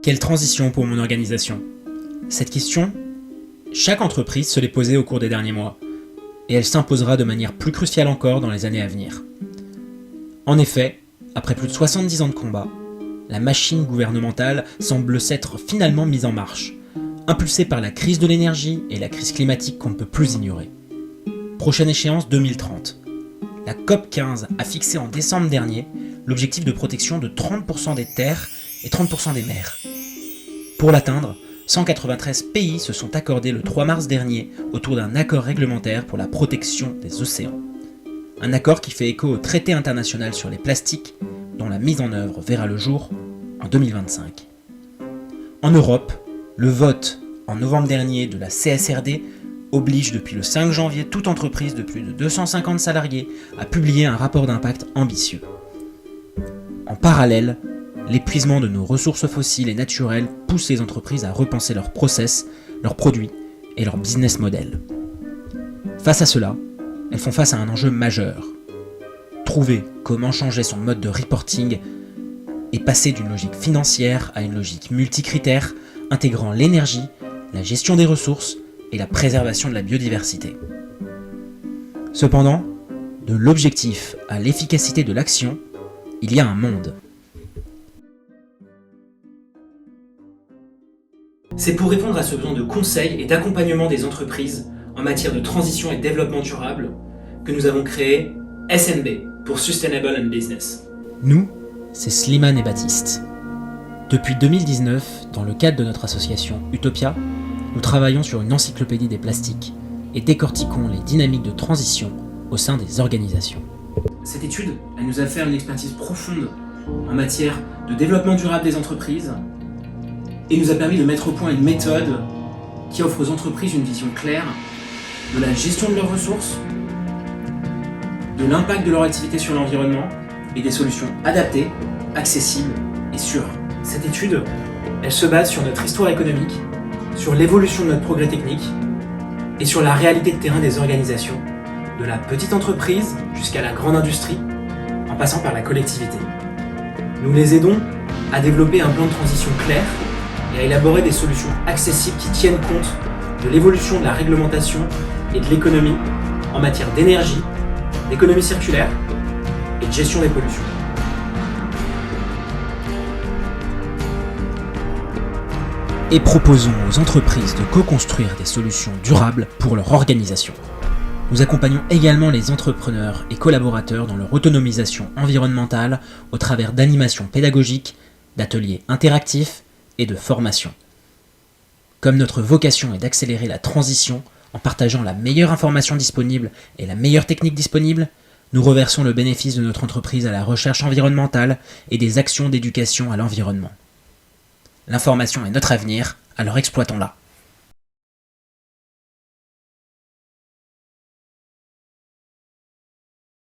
Quelle transition pour mon organisation? Cette question, chaque entreprise se l'est posée au cours des derniers mois, et elle s'imposera de manière plus cruciale encore dans les années à venir. En effet, après plus de 70 ans de combat, la machine gouvernementale semble s'être finalement mise en marche, impulsée par la crise de l'énergie et la crise climatique qu'on ne peut plus ignorer. Prochaine échéance 2030. La COP15 a fixé en décembre dernier l'objectif de protection de 30% des terres et 30% des mers. Pour l'atteindre, 193 pays se sont accordés le 3 mars dernier autour d'un accord réglementaire pour la protection des océans. Un accord qui fait écho au traité international sur les plastiques, dont la mise en œuvre verra le jour en 2025. En Europe, le vote en novembre dernier de la CSRD oblige depuis le 5 janvier toute entreprise de plus de 250 salariés à publier un rapport d'impact ambitieux. En parallèle, l'épuisement de nos ressources fossiles et naturelles pousse les entreprises à repenser leurs process, leurs produits et leur business model. Face à cela, elles font face à un enjeu majeur. Trouver comment changer son mode de reporting et passer d'une logique financière à une logique multicritère intégrant l'énergie, la gestion des ressources et la préservation de la biodiversité. Cependant, de l'objectif à l'efficacité de l'action, il y a un monde. C'est pour répondre à ce besoin de conseil et d'accompagnement des entreprises en matière de transition et développement durable que nous avons créé SNB pour Sustainable and Business. Nous, c'est Slimane et Baptiste. Depuis 2019, dans le cadre de notre association Utopia, nous travaillons sur une encyclopédie des plastiques et décortiquons les dynamiques de transition au sein des organisations. Cette étude, elle nous a fait une expertise profonde en matière de développement durable des entreprises et nous a permis de mettre au point une méthode qui offre aux entreprises une vision claire de la gestion de leurs ressources, de l'impact de leur activité sur l'environnement et des solutions adaptées, accessibles et sûres. Cette étude, elle se base sur notre histoire économique, sur l'évolution de notre progrès technique et sur la réalité de terrain des organisations, de la petite entreprise jusqu'à la grande industrie, en passant par la collectivité. Nous les aidons à développer un plan de transition clair et à élaborer des solutions accessibles qui tiennent compte de l'évolution de la réglementation et de l'économie en matière d'énergie, d'économie circulaire et de gestion des pollutions. Et proposons aux entreprises de co-construire des solutions durables pour leur organisation. Nous accompagnons également les entrepreneurs et collaborateurs dans leur autonomisation environnementale au travers d'animations pédagogiques, d'ateliers interactifs et de formation. Comme notre vocation est d'accélérer la transition en partageant la meilleure information disponible et la meilleure technique disponible, nous reversons le bénéfice de notre entreprise à la recherche environnementale et des actions d'éducation à l'environnement. L'information est notre avenir, alors exploitons-la.